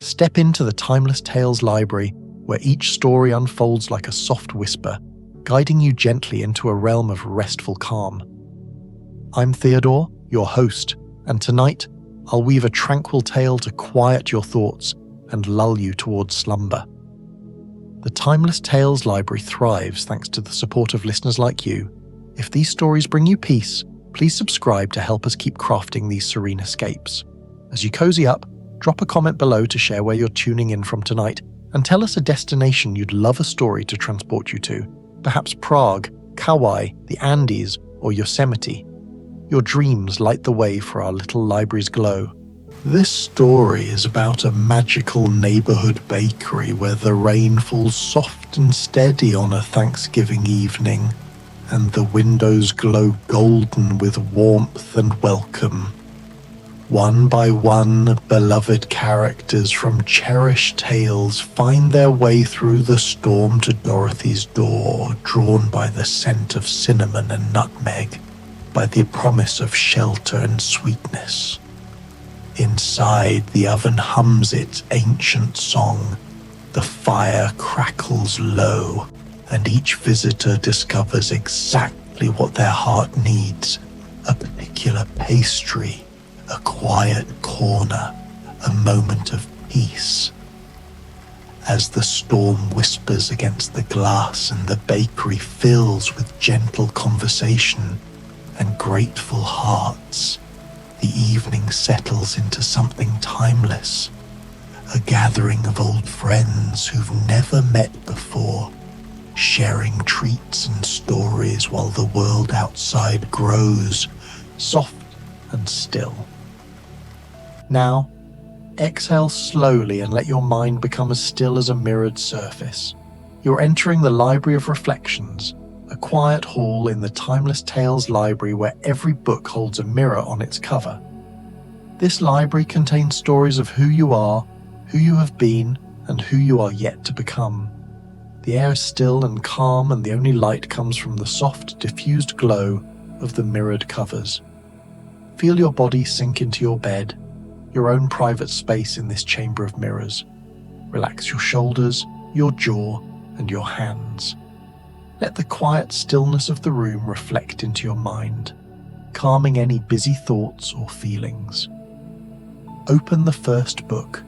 Step into the Timeless Tales library, where each story unfolds like a soft whisper, guiding you gently into a realm of restful calm. I'm Theodore, your host, and tonight I'll weave a tranquil tale to quiet your thoughts and lull you towards slumber. The Timeless Tales library thrives thanks to the support of listeners like you. If these stories bring you peace, please subscribe to help us keep crafting these serene escapes. As you cozy up, drop a comment below to share where you're tuning in from tonight, and tell us a destination you'd love a story to transport you to. Perhaps Prague, Kauai, the Andes, or Yosemite. Your dreams light the way for our little library's glow. This story is about a magical neighborhood bakery where the rain falls soft and steady on a Thanksgiving evening, and the windows glow golden with warmth and welcome. One by one, beloved characters from cherished tales find their way through the storm to Dorothy's door, drawn by the scent of cinnamon and nutmeg, by the promise of shelter and sweetness. Inside, the oven hums its ancient song, the fire crackles low, and each visitor discovers exactly what their heart needs: a particular pastry, a quiet corner, a moment of peace. As the storm whispers against the glass and the bakery fills with gentle conversation and grateful hearts, the evening settles into something timeless, a gathering of old friends who've never met before, sharing treats and stories while the world outside grows soft and still. Now, exhale slowly and let your mind become as still as a mirrored surface. You're entering the Library of Reflections, a quiet hall in the Timeless Tales library where every book holds a mirror on its cover. This library contains stories of who you are, who you have been, and who you are yet to become. The air is still and calm, and the only light comes from the soft, diffused glow of the mirrored covers. Feel your body sink into your bed, your own private space in this chamber of mirrors. Relax your shoulders, your jaw, and your hands. Let the quiet stillness of the room reflect into your mind, calming any busy thoughts or feelings. Open the first book.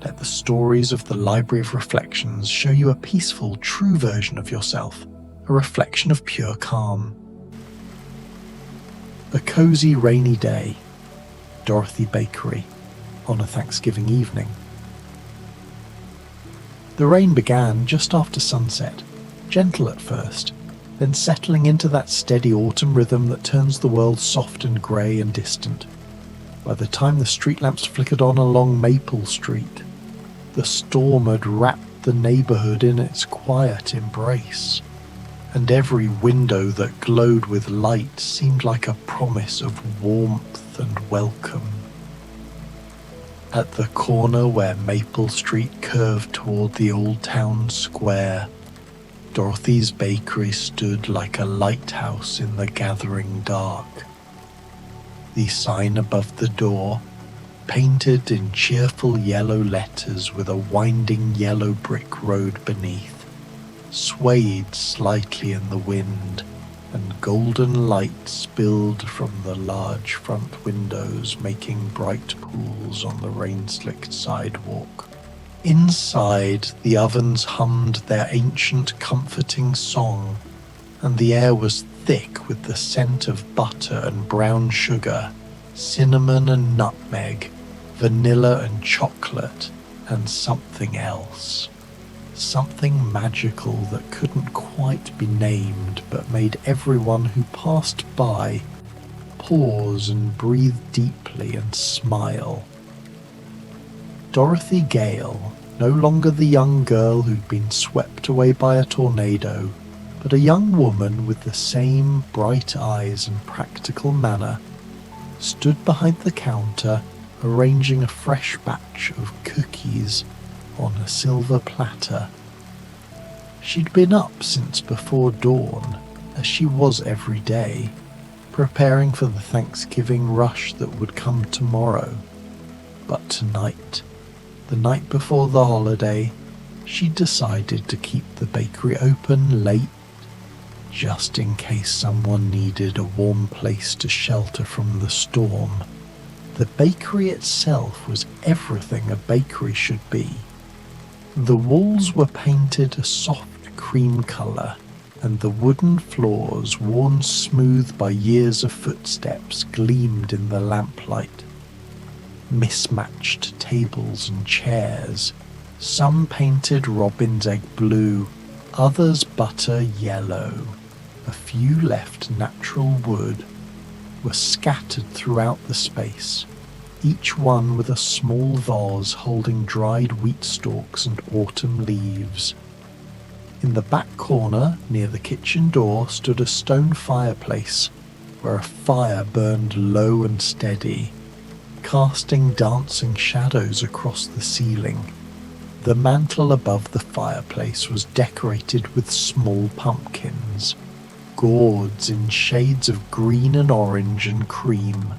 Let the stories of the Library of Reflections show you a peaceful, true version of yourself, a reflection of pure calm. A cozy rainy day. Dorothy Bakery, on a Thanksgiving evening. The rain began just after sunset, gentle at first, then settling into that steady autumn rhythm that turns the world soft and grey and distant. By the time the street lamps flickered on along Maple Street, the storm had wrapped the neighborhood in its quiet embrace, and every window that glowed with light seemed like a promise of warmth and welcome. At the corner where Maple Street curved toward the old town square, Dorothy's bakery stood like a lighthouse in the gathering dark. The sign above the door, painted in cheerful yellow letters with a winding yellow brick road beneath, swayed slightly in the wind, and golden light spilled from the large front windows, making bright pools on the rain-slicked sidewalk. Inside, the ovens hummed their ancient comforting song, and the air was thick with the scent of butter and brown sugar, cinnamon and nutmeg, vanilla and chocolate, and something else. Something magical that couldn't quite be named, but made everyone who passed by pause and breathe deeply and smile. Dorothy Gale, no longer the young girl who'd been swept away by a tornado, but a young woman with the same bright eyes and practical manner, stood behind the counter arranging a fresh batch of cookies on a silver platter. She'd been up since before dawn, as she was every day, preparing for the Thanksgiving rush that would come tomorrow. But tonight, The night before the holiday, she decided to keep the bakery open late, just in case someone needed a warm place to shelter from the storm. The bakery itself was everything a bakery should be. The walls were painted a soft cream colour, and the wooden floors, worn smooth by years of footsteps, gleamed in the lamplight. Mismatched tables and chairs, some painted robin's egg blue, others butter yellow, a few left natural wood, were scattered throughout the space, each one with a small vase holding dried wheat stalks and autumn leaves. In the back corner, near the kitchen door, stood a stone fireplace, where a fire burned low and steady, casting dancing shadows across the ceiling. The mantel above the fireplace was decorated with small pumpkins, gourds in shades of green and orange and cream,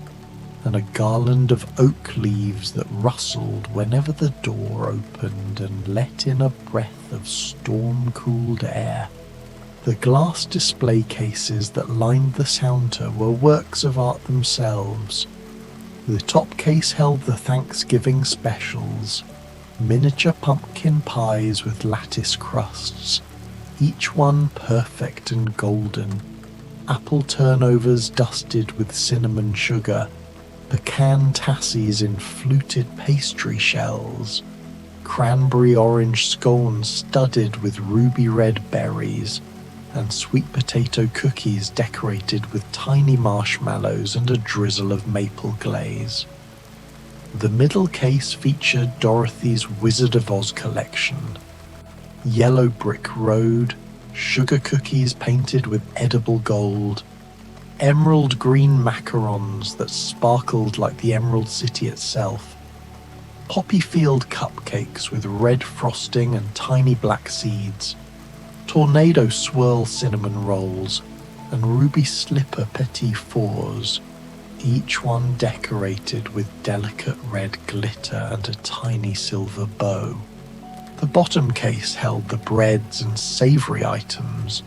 and a garland of oak leaves that rustled whenever the door opened and let in a breath of storm-cooled air. The glass display cases that lined the counter were works of art themselves. The top case held the Thanksgiving specials, miniature pumpkin pies with lattice crusts, each one perfect and golden, apple turnovers dusted with cinnamon sugar, pecan tassies in fluted pastry shells, cranberry orange scones studded with ruby red berries, and sweet potato cookies decorated with tiny marshmallows and a drizzle of maple glaze. The middle case featured Dorothy's Wizard of Oz collection. Yellow brick road, sugar cookies painted with edible gold, emerald green macarons that sparkled like the Emerald City itself, poppy field cupcakes with red frosting and tiny black seeds, tornado swirl cinnamon rolls, and ruby slipper petit fours, each one decorated with delicate red glitter and a tiny silver bow. The bottom case held the breads and savoury items,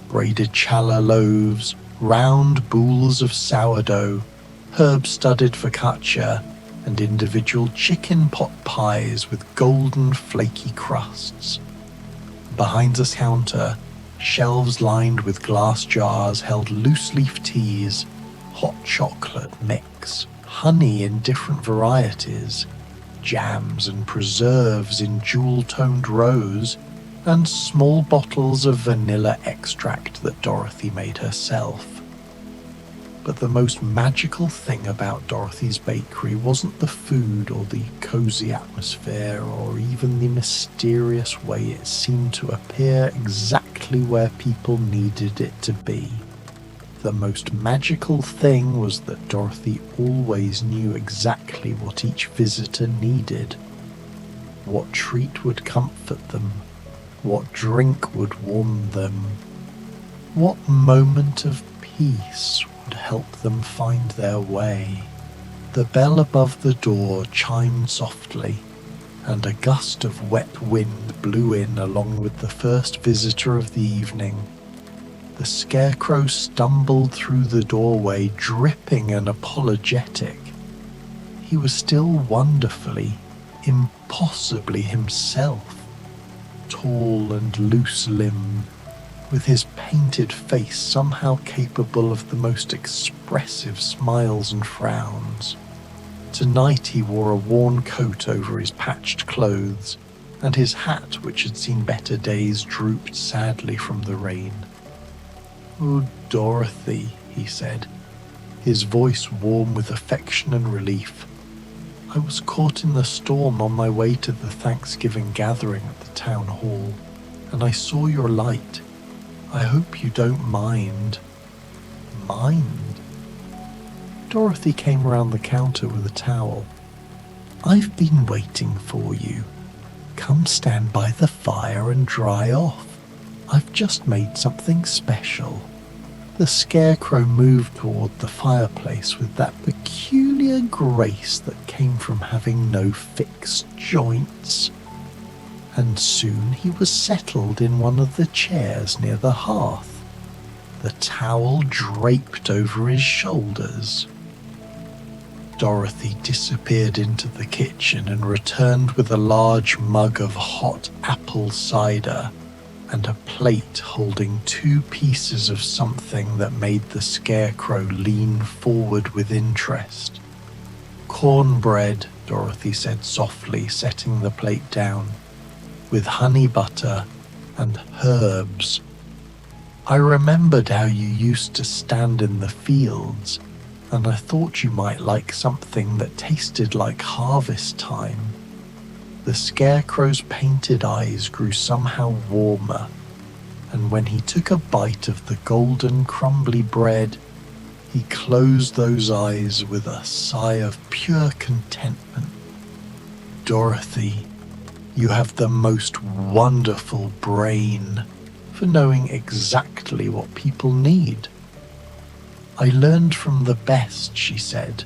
braided challah loaves, round boules of sourdough, herb-studded focaccia, and individual chicken pot pies with golden flaky crusts. Behind the counter, shelves lined with glass jars held loose-leaf teas, hot chocolate mix, honey in different varieties, jams and preserves in jewel-toned rows, and small bottles of vanilla extract that Dorothy made herself. But the most magical thing about Dorothy's bakery wasn't the food or the cozy atmosphere or even the mysterious way it seemed to appear exactly where people needed it to be. The most magical thing was that Dorothy always knew exactly what each visitor needed. What treat would comfort them? What drink would warm them? What moment of peace would help them find their way? The bell above the door chimed softly, and a gust of wet wind blew in along with the first visitor of the evening. The Scarecrow stumbled through the doorway, dripping and apologetic. He was still wonderfully, impossibly himself, tall and loose-limbed, with his painted face somehow capable of the most expressive smiles and frowns. Tonight he wore a worn coat over his patched clothes, and his hat, which had seen better days, drooped sadly from the rain. "Oh, Dorothy," he said, his voice warm with affection and relief. "I was caught in the storm on my way to the Thanksgiving gathering at the town hall, and I saw your light. I hope you don't mind." "Mind?" Dorothy came around the counter with a towel. "I've been waiting for you. Come stand by the fire and dry off. I've just made something special." The Scarecrow moved toward the fireplace with that peculiar peculiar grace that came from having no fixed joints. And soon he was settled in one of the chairs near the hearth, the towel draped over his shoulders. Dorothy disappeared into the kitchen and returned with a large mug of hot apple cider and a plate holding 2 pieces of something that made the Scarecrow lean forward with interest. "Cornbread," Dorothy said softly, setting the plate down, "with honey butter and herbs. I remembered how you used to stand in the fields, and I thought you might like something that tasted like harvest time." The Scarecrow's painted eyes grew somehow warmer, and when he took a bite of the golden crumbly bread, he closed those eyes with a sigh of pure contentment. "Dorothy, you have the most wonderful brain for knowing exactly what people need. I learned from the best," she said,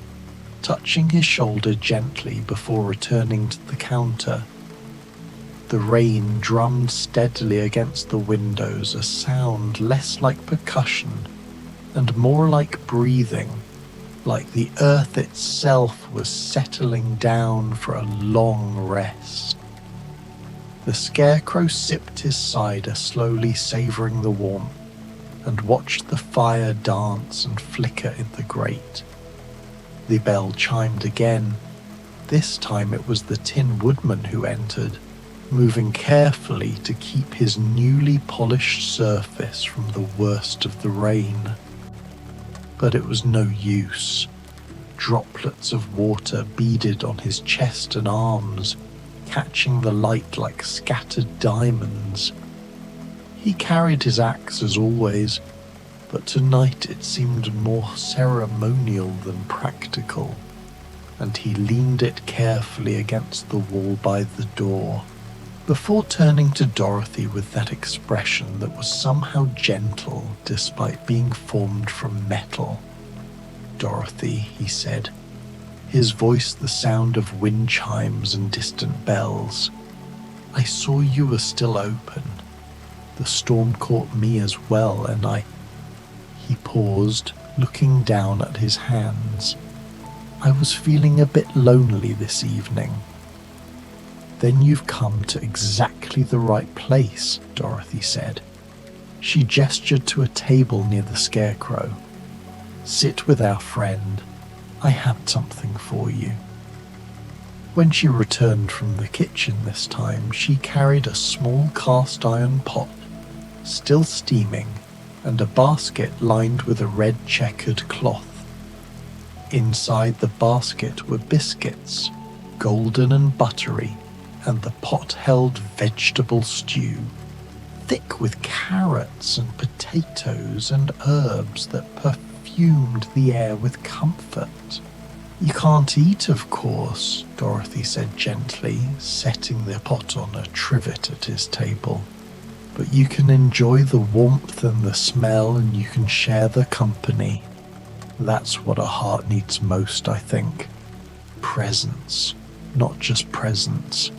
touching his shoulder gently before returning to the counter. The rain drummed steadily against the windows, a sound less like percussion and more like breathing, like the earth itself was settling down for a long rest. The Scarecrow sipped his cider, slowly savouring the warmth, and watched the fire dance and flicker in the grate. The bell chimed again. This time it was the Tin Woodman who entered, moving carefully to keep his newly polished surface from the worst of the rain. But it was no use. Droplets of water beaded on his chest and arms, catching the light like scattered diamonds. He carried his axe as always, but tonight it seemed more ceremonial than practical, and he leaned it carefully against the wall by the door, before turning to Dorothy with that expression that was somehow gentle despite being formed from metal. "Dorothy," he said, his voice the sound of wind chimes and distant bells, "I saw you were still open. The storm caught me as well, and He paused, looking down at his hands. "I was feeling a bit lonely this evening." "Then you've come to exactly the right place," Dorothy said. She gestured to a table near the Scarecrow. "Sit with our friend. I had something for you." When she returned from the kitchen this time, she carried a small cast-iron pot, still steaming, and a basket lined with a red checkered cloth. Inside the basket were biscuits, golden and buttery, and the pot held vegetable stew, thick with carrots and potatoes and herbs that perfumed the air with comfort. "You can't eat, of course," Dorothy said gently, setting the pot on a trivet at his table. "But you can enjoy the warmth and the smell, and you can share the company. That's what a heart needs most, I think. Presence, not just presents."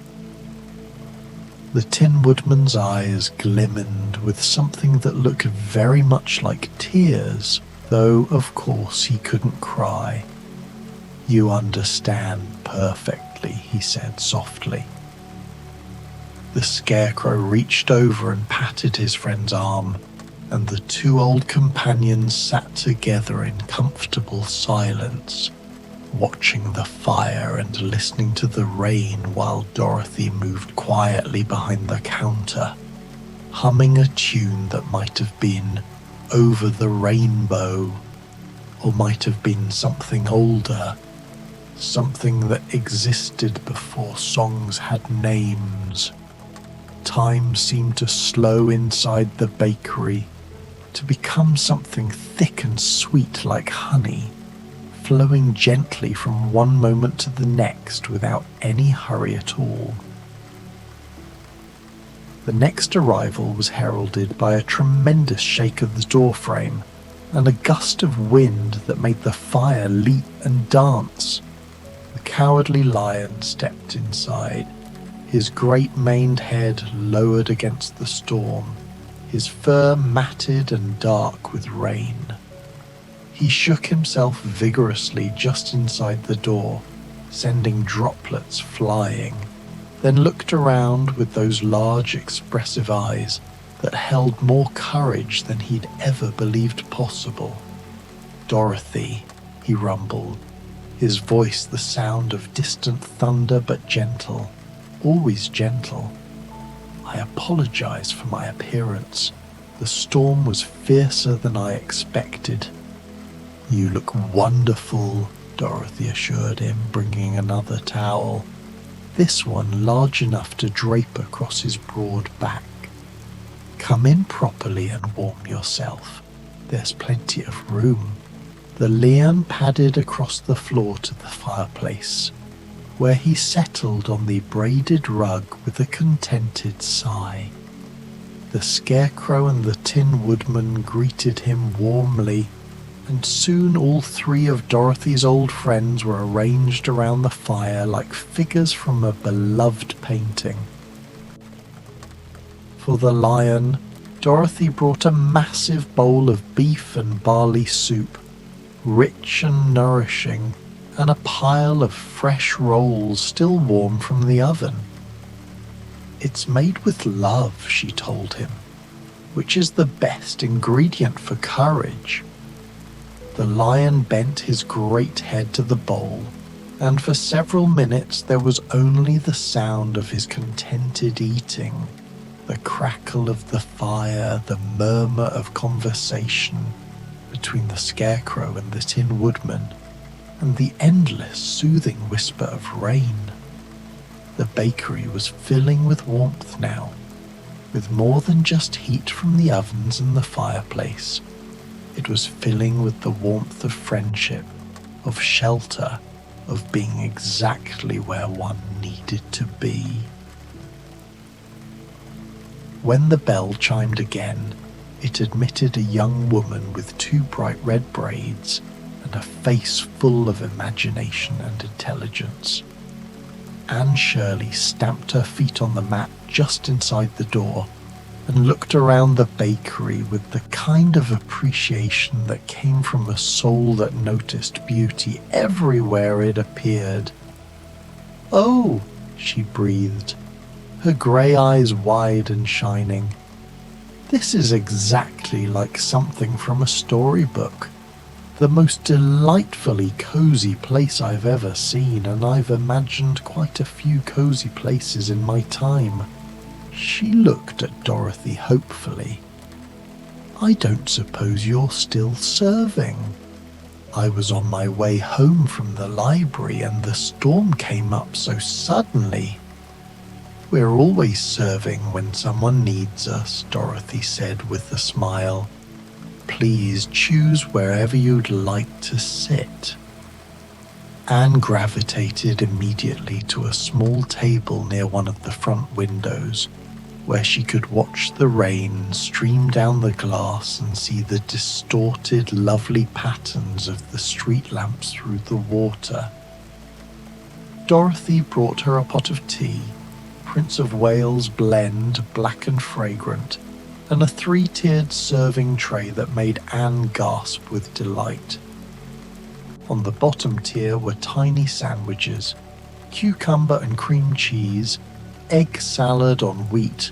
The Tin Woodman's eyes glimmered with something that looked very much like tears, though of course he couldn't cry. "You understand perfectly," he said softly. The Scarecrow reached over and patted his friend's arm, and the 2 old companions sat together in comfortable silence, watching the fire and listening to the rain while Dorothy moved quietly behind the counter, humming a tune that might have been "Over the Rainbow," or might have been something older, something that existed before songs had names. Time seemed to slow inside the bakery, to become something thick and sweet like honey, flowing gently from one moment to the next without any hurry at all. The next arrival was heralded by a tremendous shake of the doorframe, and a gust of wind that made the fire leap and dance. The cowardly lion stepped inside, his great maned head lowered against the storm, his fur matted and dark with rain. He shook himself vigorously just inside the door, sending droplets flying, then looked around with those large expressive eyes that held more courage than he'd ever believed possible. "Dorothy," he rumbled, his voice the sound of distant thunder but gentle, always gentle. "I apologize for my appearance. The storm was fiercer than I expected." "You look wonderful," Dorothy assured him, bringing another towel, this one large enough to drape across his broad back. "Come in properly and warm yourself. There's plenty of room." The lion padded across the floor to the fireplace, where he settled on the braided rug with a contented sigh. The Scarecrow and the Tin Woodman greeted him warmly, and soon all three of Dorothy's old friends were arranged around the fire like figures from a beloved painting. For the lion, Dorothy brought a massive bowl of beef and barley soup, rich and nourishing, and a pile of fresh rolls still warm from the oven. "It's made with love," she told him, "which is the best ingredient for courage." The lion bent his great head to the bowl, and for several minutes there was only the sound of his contented eating, the crackle of the fire, the murmur of conversation between the Scarecrow and the Tin Woodman, and the endless soothing whisper of rain. The bakery was filling with warmth now, with more than just heat from the ovens and the fireplace. It was filling with the warmth of friendship, of shelter, of being exactly where one needed to be. When the bell chimed again, it admitted a young woman with two bright red braids and a face full of imagination and intelligence. Anne Shirley stamped her feet on the mat just inside the door and looked around the bakery with the kind of appreciation that came from a soul that noticed beauty everywhere it appeared. "Oh," she breathed, her grey eyes wide and shining. "This is exactly like something from a storybook. The most delightfully cozy place I've ever seen, and I've imagined quite a few cozy places in my time." She looked at Dorothy hopefully. "I don't suppose you're still serving?" "I was on my way home from the library and the storm came up so suddenly." "We're always serving when someone needs us," Dorothy said with a smile. "Please choose wherever you'd like to sit." Anne gravitated immediately to a small table near one of the front windows, where she could watch the rain stream down the glass and see the distorted, lovely patterns of the street lamps through the water. Dorothy brought her a pot of tea, Prince of Wales blend, black and fragrant, and a three-tiered serving tray that made Anne gasp with delight. On the bottom tier were tiny sandwiches, cucumber and cream cheese, egg salad on wheat,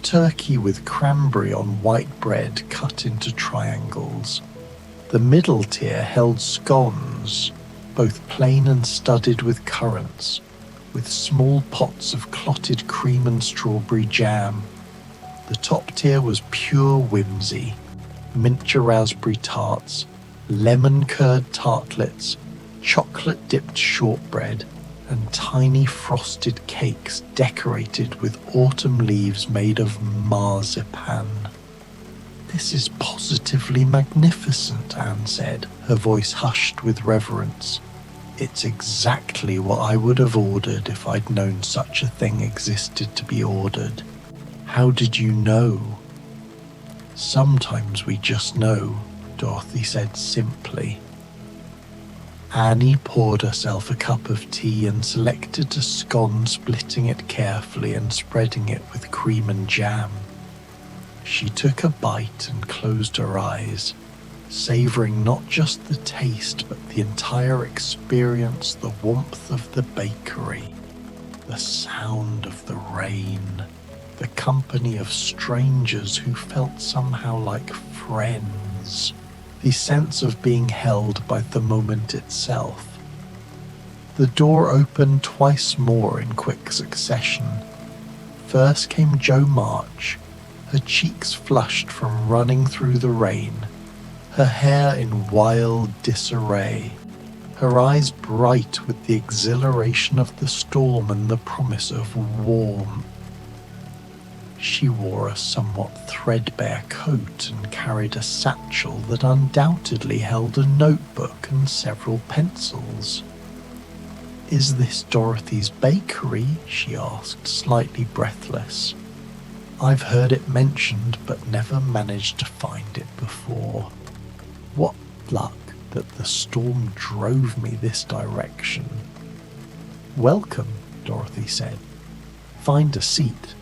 turkey with cranberry on white bread cut into triangles. The middle tier held scones, both plain and studded with currants, with small pots of clotted cream and strawberry jam. The top tier was pure whimsy, miniature raspberry tarts, lemon curd tartlets, chocolate-dipped shortbread, and tiny frosted cakes decorated with autumn leaves made of marzipan. "This is positively magnificent," Anne said, her voice hushed with reverence. "It's exactly what I would have ordered if I'd known such a thing existed to be ordered." "How did you know?" "Sometimes we just know. Dorothy said simply. Annie poured herself a cup of tea and selected a scone, splitting it carefully and spreading it with cream and jam. She took a bite and closed her eyes, savoring not just the taste but the entire experience, the warmth of the bakery, the sound of the rain, the company of strangers who felt somehow like friends, the sense of being held by the moment itself. The door opened twice more in quick succession. First came Jo March, her cheeks flushed from running through the rain, her hair in wild disarray, her eyes bright with the exhilaration of the storm and the promise of warmth. She wore a somewhat threadbare coat and carried a satchel that undoubtedly held a notebook and several pencils. "Is this Dorothy's bakery?" she asked, slightly breathless. "I've heard it mentioned but never managed to find it before. What luck that the storm drove me this direction." "Welcome," Dorothy said. "Find a seat.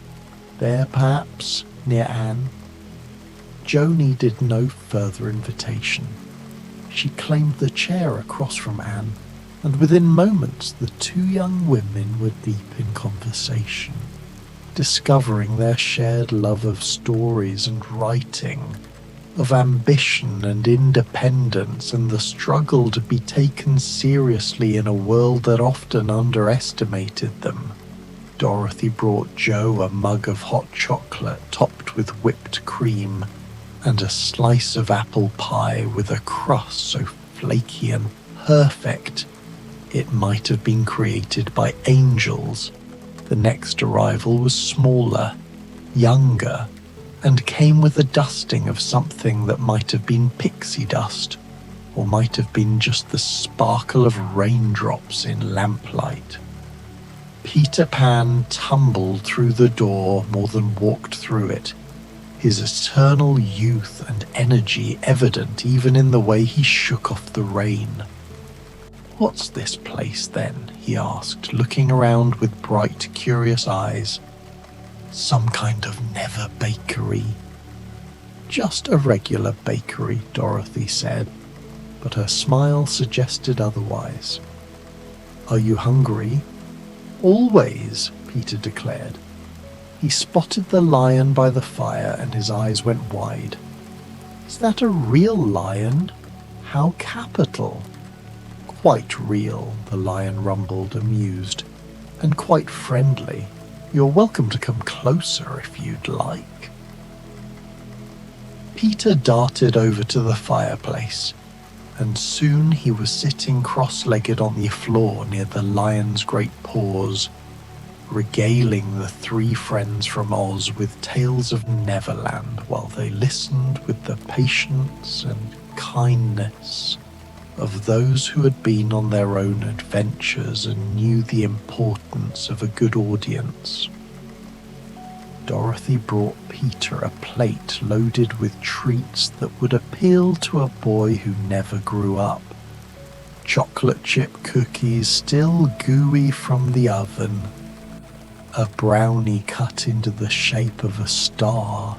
There, perhaps, near Anne." Jo needed no further invitation. She claimed the chair across from Anne, and within moments the two young women were deep in conversation, discovering their shared love of stories and writing, of ambition and independence, and the struggle to be taken seriously in a world that often underestimated them. Dorothy brought Jo a mug of hot chocolate topped with whipped cream and a slice of apple pie with a crust so flaky and perfect it might have been created by angels. The next arrival was smaller, younger, and came with a dusting of something that might have been pixie dust, or might have been just the sparkle of raindrops in lamplight. Peter Pan tumbled through the door more than walked through it, his eternal youth and energy evident even in the way he shook off the rain. "What's this place, then?" he asked, looking around with bright, curious eyes. "Some kind of never bakery." "Just a regular bakery," Dorothy said, but her smile suggested otherwise. "Are you hungry?" "Always," Peter declared. He spotted the lion by the fire and his eyes went wide. "Is that a real lion? How capital." "Quite real," the lion rumbled, amused, "and quite friendly. You're welcome to come closer if you'd like." Peter darted over to the fireplace, and soon he was sitting cross-legged on the floor near the lion's great paws, regaling the three friends from Oz with tales of Neverland while they listened with the patience and kindness of those who had been on their own adventures and knew the importance of a good audience. Dorothy brought Peter a plate loaded with treats that would appeal to a boy who never grew up. Chocolate chip cookies still gooey from the oven, a brownie cut into the shape of a star,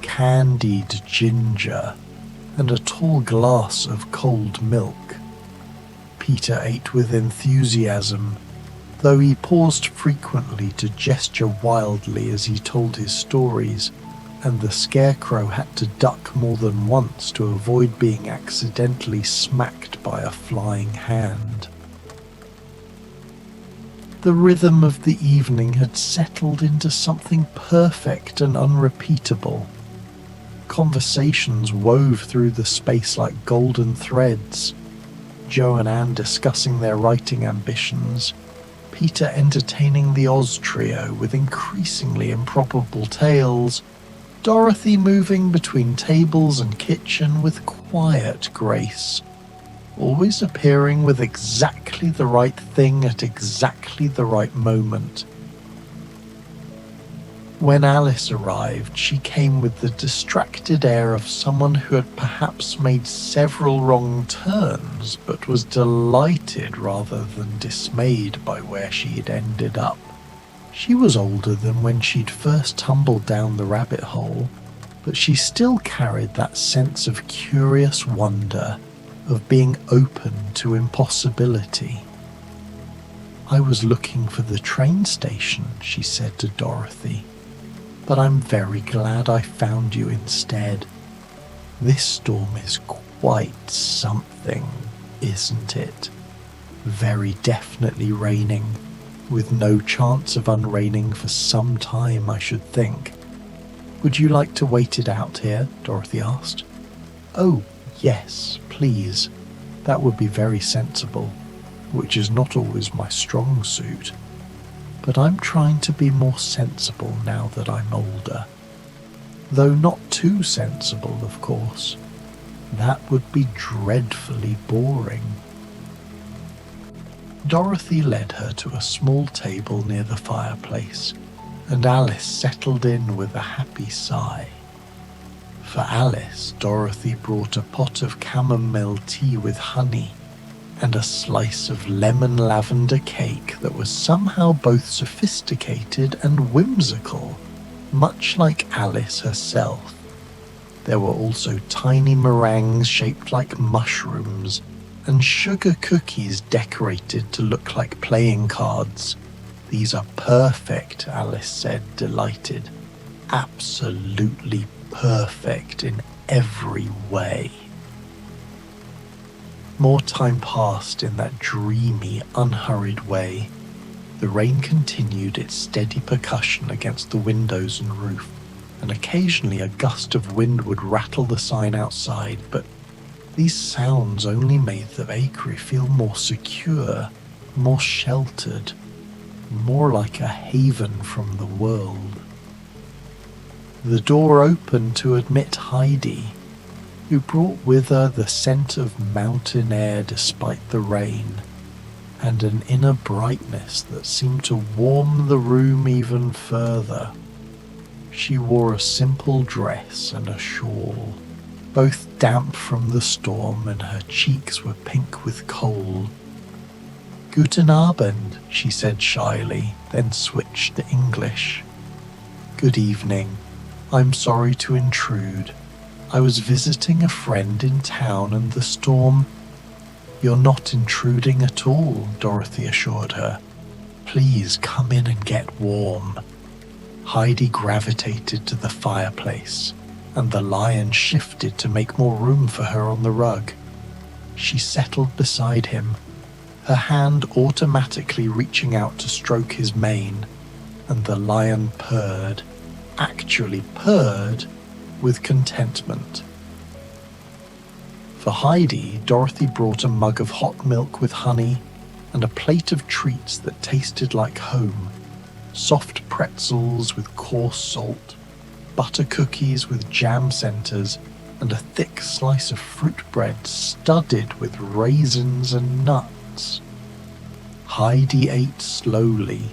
candied ginger, and a tall glass of cold milk. Peter ate with enthusiasm, though he paused frequently to gesture wildly as he told his stories, and the scarecrow had to duck more than once to avoid being accidentally smacked by a flying hand. The rhythm of the evening had settled into something perfect and unrepeatable. Conversations wove through the space like golden threads. Jo and Anne discussing their writing ambitions, Peter entertaining the Oz trio with increasingly improbable tales, Dorothy moving between tables and kitchen with quiet grace, always appearing with exactly the right thing at exactly the right moment. When Alice arrived, she came with the distracted air of someone who had perhaps made several wrong turns, but was delighted rather than dismayed by where she had ended up. She was older than when she'd first tumbled down the rabbit hole, but she still carried that sense of curious wonder, of being open to impossibility. "I was looking for the train station," she said to Dorothy, "but I'm very glad I found you instead. This storm is quite something, isn't it? Very definitely raining, with no chance of unraining for some time, I should think. Would you like to wait it out here?" Dorothy asked. "Oh, yes, please. That would be very sensible, which is not always my strong suit. But I'm trying to be more sensible now that I'm older. Though not too sensible, of course. That would be dreadfully boring." Dorothy led her to a small table near the fireplace, and Alice settled in with a happy sigh. For Alice, Dorothy brought a pot of chamomile tea with honey and a slice of lemon lavender cake that was somehow both sophisticated and whimsical, much like Alice herself. There were also tiny meringues shaped like mushrooms and sugar cookies decorated to look like playing cards. "These are perfect," Alice said, delighted. "Absolutely perfect in every way." More time passed in that dreamy, unhurried way. The rain continued its steady percussion against the windows and roof, and occasionally a gust of wind would rattle the sign outside, but these sounds only made the bakery feel more secure, more sheltered, more like a haven from the world. The door opened to admit Heidi, who brought with her the scent of mountain air despite the rain, and an inner brightness that seemed to warm the room even further. She wore a simple dress and a shawl, both damp from the storm, and her cheeks were pink with cold. "Guten Abend," she said shyly, then switched to English. "Good evening. I'm sorry to intrude. I was visiting a friend in town and the storm—" "You're not intruding at all," Dorothy assured her. "Please come in and get warm." Heidi gravitated to the fireplace, and the lion shifted to make more room for her on the rug. She settled beside him, her hand automatically reaching out to stroke his mane, and the lion purred, actually purred, with contentment. For Heidi, Dorothy brought a mug of hot milk with honey and a plate of treats that tasted like home: soft pretzels with coarse salt, butter cookies with jam centers, and a thick slice of fruit bread studded with raisins and nuts. Heidi ate slowly,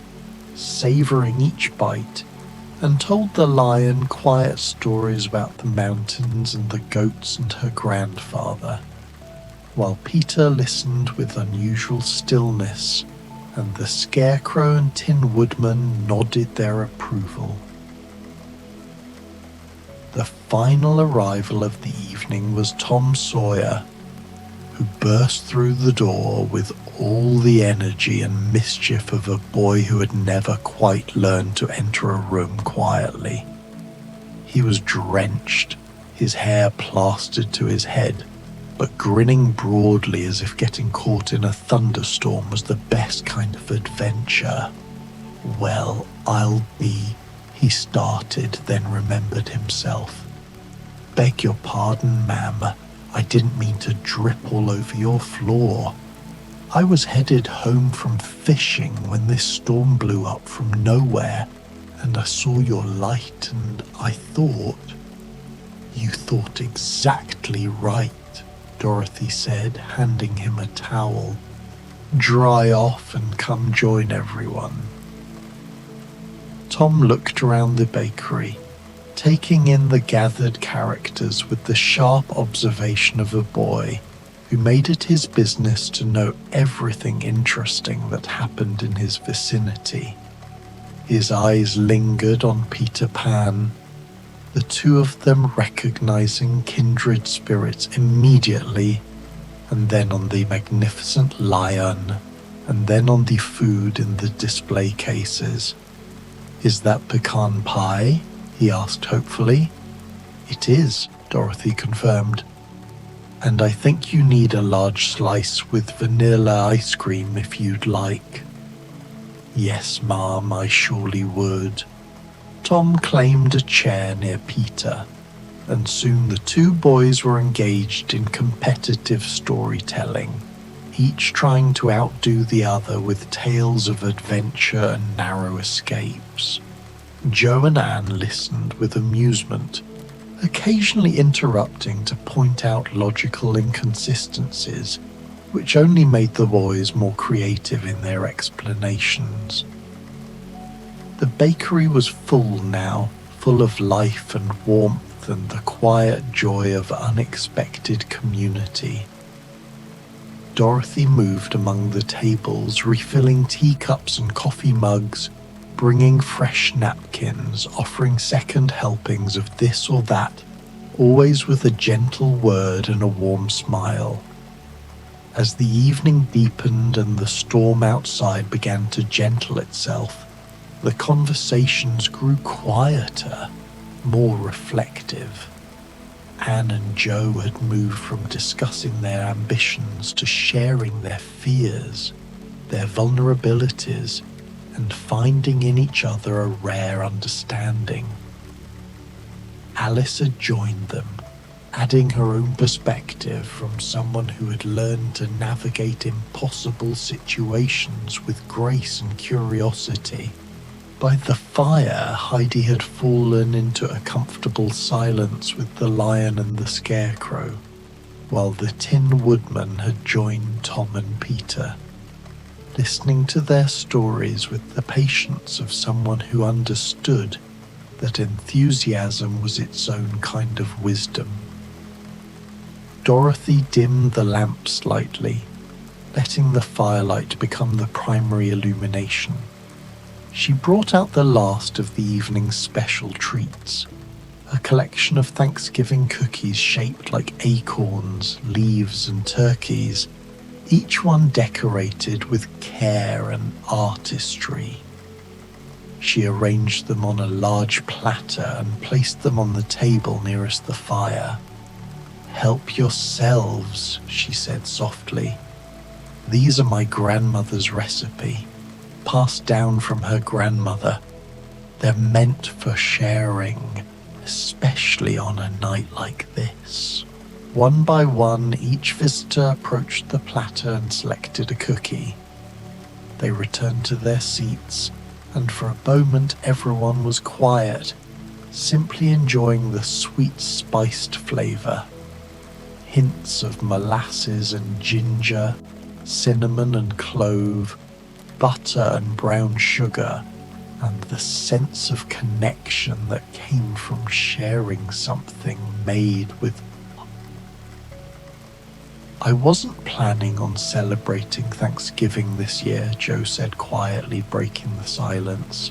savoring each bite, and told the lion quiet stories about the mountains and the goats and her grandfather, while Peter listened with unusual stillness, and the Scarecrow and Tin Woodman nodded their approval. The final arrival of the evening was Tom Sawyer, who burst through the door with all the energy and mischief of a boy who had never quite learned to enter a room quietly. He was drenched, his hair plastered to his head, but grinning broadly as if getting caught in a thunderstorm was the best kind of adventure. "Well, I'll be—" he started, then remembered himself. "Beg your pardon, ma'am. I didn't mean to drip all over your floor. I was headed home from fishing when this storm blew up from nowhere, and I saw your light, and I thought—" "You thought exactly right," Dorothy said, handing him a towel. "Dry off and come join everyone." Tom looked around the bakery, taking in the gathered characters with the sharp observation of a boy who made it his business to know everything interesting that happened in his vicinity. His eyes lingered on Peter Pan, the two of them recognizing kindred spirits immediately, and then on the magnificent lion, and then on the food in the display cases. "Is that pecan pie?" he asked hopefully. "It is," Dorothy confirmed. "And I think you need a large slice with vanilla ice cream if you'd like." "Yes, ma'am, I surely would." Tom claimed a chair near Peter, and soon the two boys were engaged in competitive storytelling, each trying to outdo the other with tales of adventure and narrow escapes. Joe and Anne listened with amusement, occasionally interrupting to point out logical inconsistencies, which only made the boys more creative in their explanations. The bakery was full now, full of life and warmth and the quiet joy of unexpected community. Dorothy moved among the tables, refilling teacups and coffee mugs, bringing fresh napkins, offering second helpings of this or that, always with a gentle word and a warm smile. As the evening deepened and the storm outside began to gentle itself, the conversations grew quieter, more reflective. Anne and Joe had moved from discussing their ambitions to sharing their fears, their vulnerabilities, and finding in each other a rare understanding. Alice had joined them, adding her own perspective from someone who had learned to navigate impossible situations with grace and curiosity. By the fire, Heidi had fallen into a comfortable silence with the lion and the scarecrow, while the Tin Woodman had joined Tom and Peter, listening to their stories with the patience of someone who understood that enthusiasm was its own kind of wisdom. Dorothy dimmed the lamp slightly, letting the firelight become the primary illumination. She brought out the last of the evening's special treats, a collection of Thanksgiving cookies shaped like acorns, leaves, and turkeys, each one decorated with care and artistry. She arranged them on a large platter and placed them on the table nearest the fire. "Help yourselves," she said softly. "These are my grandmother's recipe, passed down from her grandmother. They're meant for sharing, especially on a night like this." One by one, each visitor approached the platter and selected a cookie. They returned to their seats, and for a moment everyone was quiet, simply enjoying the sweet spiced flavor. Hints of molasses and ginger, cinnamon and clove, butter and brown sugar, and the sense of connection that came from sharing something made with. "I wasn't planning on celebrating Thanksgiving this year," Joe said quietly, breaking the silence.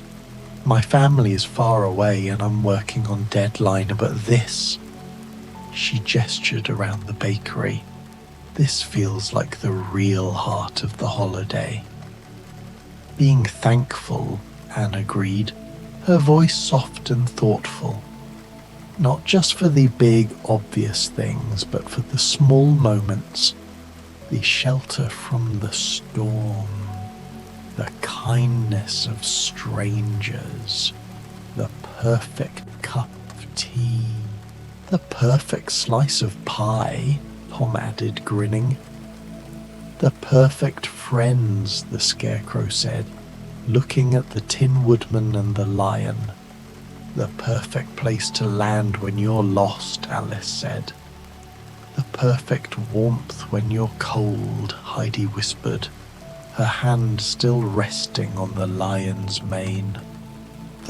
"My family is far away and I'm working on deadline, but this," she gestured around the bakery, "this feels like the real heart of the holiday." "Being thankful," Anne agreed, her voice soft and thoughtful. "Not just for the big, obvious things, but for the small moments, the shelter from the storm, the kindness of strangers, the perfect cup of tea, the perfect slice of pie," Tom added, grinning. "The perfect friends," the Scarecrow said, looking at the Tin Woodman and the lion. "The perfect place to land when you're lost," Alice said. "The perfect warmth when you're cold," Heidi whispered, her hand still resting on the lion's mane.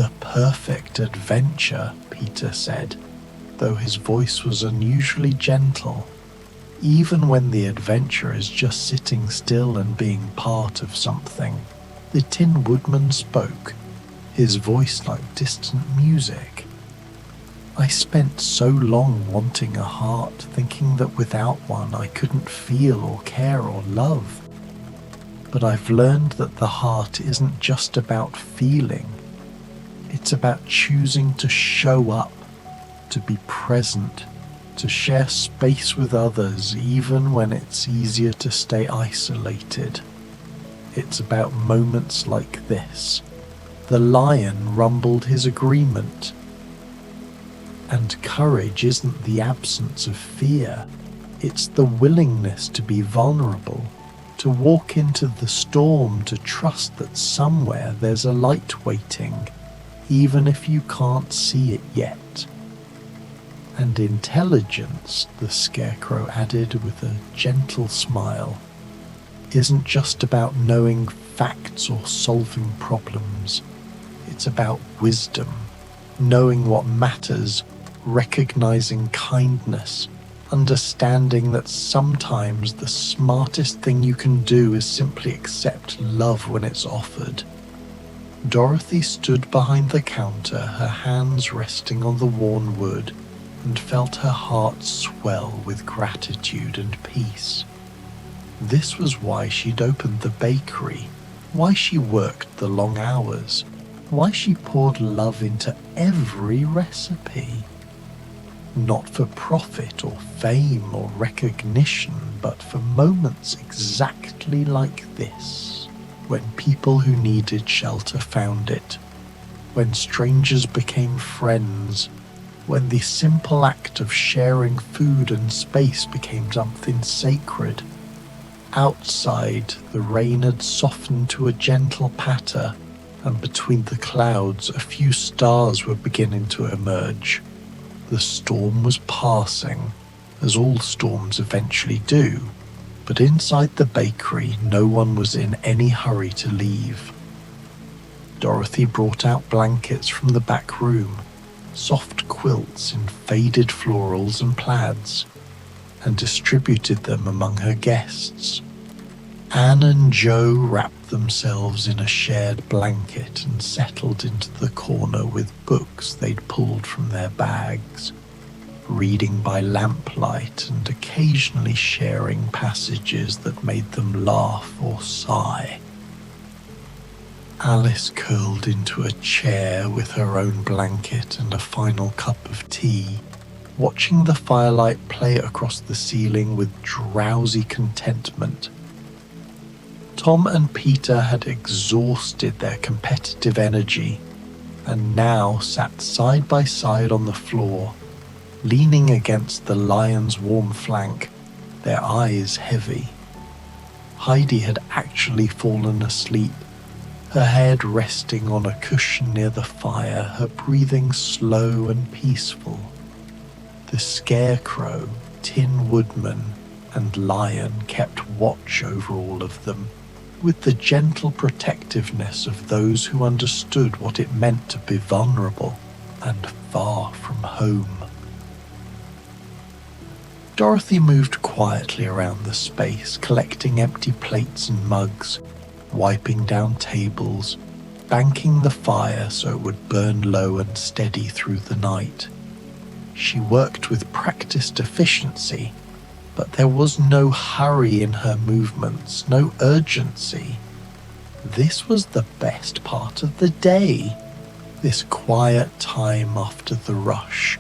The perfect adventure, Peter said, though his voice was unusually gentle. Even when the adventure is just sitting still and being part of something. The Tin Woodman spoke, his voice like distant music. I spent so long wanting a heart, thinking that without one I couldn't feel or care or love. But I've learned that the heart isn't just about feeling. It's about choosing to show up, to be present, to share space with others even when it's easier to stay isolated. It's about moments like this. The lion rumbled his agreement. And courage isn't the absence of fear. It's the willingness to be vulnerable, to walk into the storm, to trust that somewhere there's a light waiting, even if you can't see it yet. And intelligence, the Scarecrow added with a gentle smile, isn't just about knowing facts or solving problems. It's about wisdom, knowing what matters, recognizing kindness, understanding that sometimes the smartest thing you can do is simply accept love when it's offered. Dorothy stood behind the counter, her hands resting on the worn wood, and felt her heart swell with gratitude and peace. This was why she'd opened the bakery, why she worked the long hours, why she poured love into every recipe. Not for profit or fame or recognition, but for moments exactly like this, when people who needed shelter found it, when strangers became friends, when the simple act of sharing food and space became something sacred. Outside, the rain had softened to a gentle patter, and between the clouds a few stars were beginning to emerge. The storm was passing, as all storms eventually do, but inside the bakery no one was in any hurry to leave. Dorothy brought out blankets from the back room, soft quilts in faded florals and plaids, and distributed them among her guests. Anne and Joe wrapped themselves in a shared blanket and settled into the corner with books they'd pulled from their bags, reading by lamplight and occasionally sharing passages that made them laugh or sigh. Alice curled into a chair with her own blanket and a final cup of tea, watching the firelight play across the ceiling with drowsy contentment. Tom and Peter had exhausted their competitive energy and now sat side by side on the floor, leaning against the lion's warm flank, their eyes heavy. Heidi had actually fallen asleep, her head resting on a cushion near the fire, her breathing slow and peaceful. The Scarecrow, Tin Woodman, and Lion kept watch over all of them, with the gentle protectiveness of those who understood what it meant to be vulnerable and far from home. Dorothy moved quietly around the space, collecting empty plates and mugs, wiping down tables, banking the fire so it would burn low and steady through the night. She worked with practiced efficiency, but there was no hurry in her movements, no urgency. This was the best part of the day, this quiet time after the rush,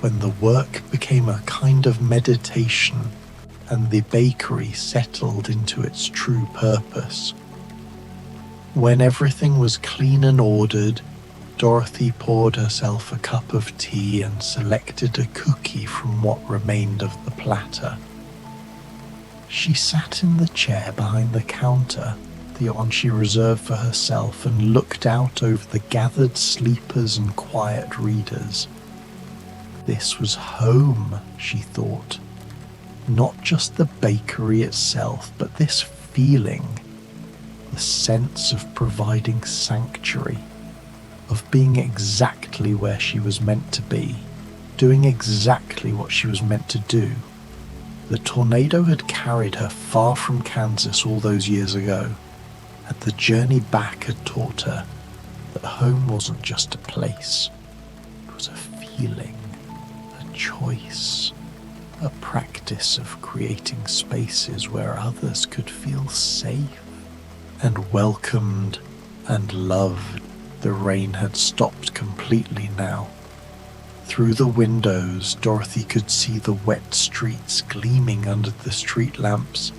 when the work became a kind of meditation and the bakery settled into its true purpose. When everything was clean and ordered, Dorothy poured herself a cup of tea and selected a cookie from what remained of the platter. She sat in the chair behind the counter, the one she reserved for herself, and looked out over the gathered sleepers and quiet readers. This was home, she thought. Not just the bakery itself, but this feeling, the sense of providing sanctuary. of being exactly where she was meant to be, doing exactly what she was meant to do. The tornado had carried her far from Kansas all those years ago, and the journey back had taught her that home wasn't just a place, it was a feeling, a choice, a practice of creating spaces where others could feel safe and welcomed and loved. The rain had stopped completely now. Through the windows, Dorothy could see the wet streets gleaming under the street lamps,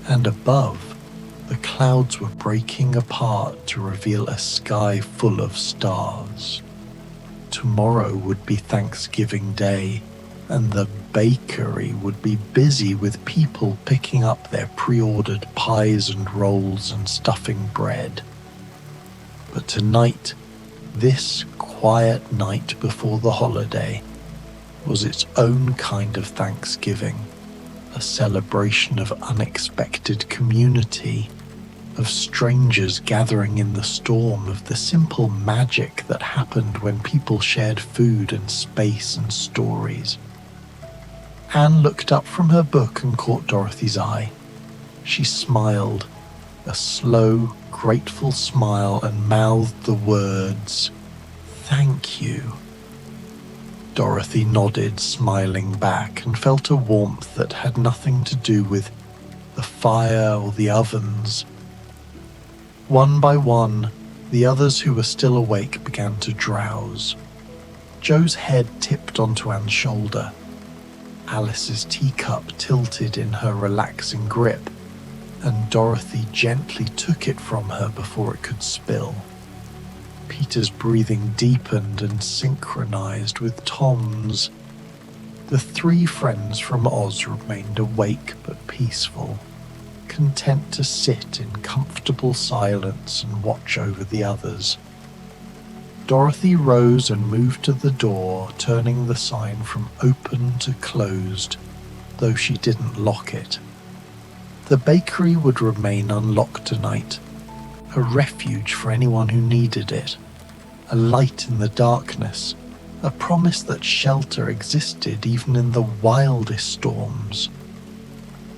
and above, the clouds were breaking apart to reveal a sky full of stars. Tomorrow would be Thanksgiving Day, and the bakery would be busy with people picking up their pre-ordered pies and rolls and stuffing bread. But tonight, this quiet night before the holiday, was its own kind of Thanksgiving, a celebration of unexpected community, of strangers gathering in the storm, of the simple magic that happened when people shared food and space and stories. Anne looked up from her book and caught Dorothy's eye. She smiled, a slow, grateful smile, and mouthed the words, "Thank you." Dorothy nodded, smiling back, and felt a warmth that had nothing to do with the fire or the ovens. One by one, the others who were still awake began to drowse. Joe's head tipped onto Anne's shoulder. Alice's teacup tilted in her relaxing grip, and Dorothy gently took it from her before it could spill. Peter's breathing deepened and synchronized with Tom's. The three friends from Oz remained awake but peaceful, content to sit in comfortable silence and watch over the others. Dorothy rose and moved to the door, turning the sign from open to closed, though she didn't lock it. The bakery would remain unlocked tonight, a refuge for anyone who needed it, a light in the darkness, a promise that shelter existed even in the wildest storms.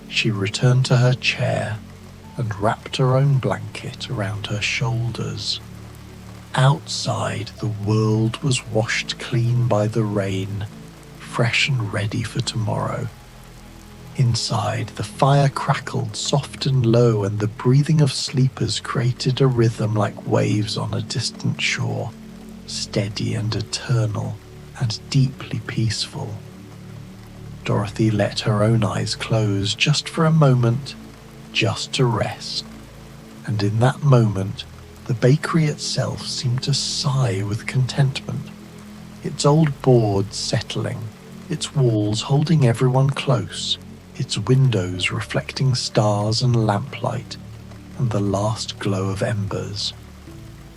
She returned to her chair and wrapped her own blanket around her shoulders. Outside, the world was washed clean by the rain, fresh and ready for tomorrow. Inside, the fire crackled soft and low, and the breathing of sleepers created a rhythm like waves on a distant shore, steady and eternal and deeply peaceful. Dorothy let her own eyes close just for a moment, just to rest, and in that moment, the bakery itself seemed to sigh with contentment, its old boards settling, its walls holding everyone close, its windows reflecting stars and lamplight, and the last glow of embers.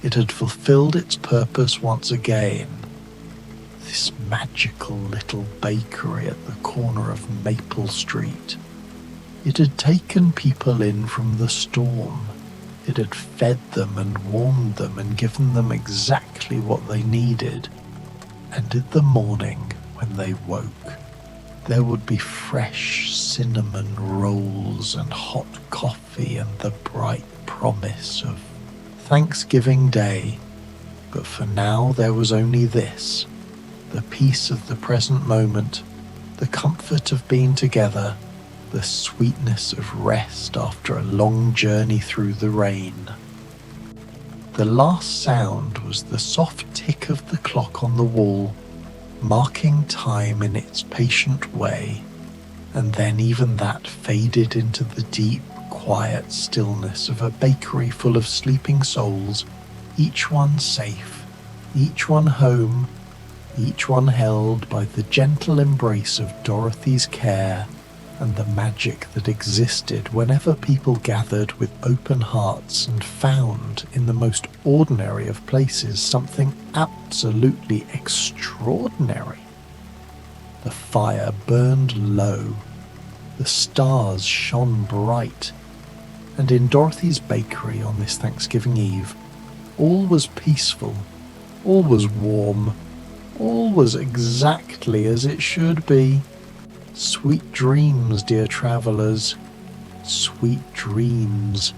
It had fulfilled its purpose once again. This magical little bakery at the corner of Maple Street. It had taken people in from the storm. It had fed them and warmed them and given them exactly what they needed. And in the morning, when they woke, there would be fresh cinnamon rolls and hot coffee and the bright promise of Thanksgiving Day. But for now there was only this, the peace of the present moment, the comfort of being together, the sweetness of rest after a long journey through the rain. The last sound was the soft tick of the clock on the wall, marking time in its patient way, and then even that faded into the deep, quiet stillness of a bakery full of sleeping souls, each one safe, each one home, each one held by the gentle embrace of Dorothy's care and the magic that existed whenever people gathered with open hearts and found in the most ordinary of places something absolutely extraordinary. The fire burned low, the stars shone bright, and in Dorothy's bakery on this Thanksgiving Eve, all was peaceful, All was warm. All was exactly as it should be. Sweet dreams, dear travellers. Sweet dreams.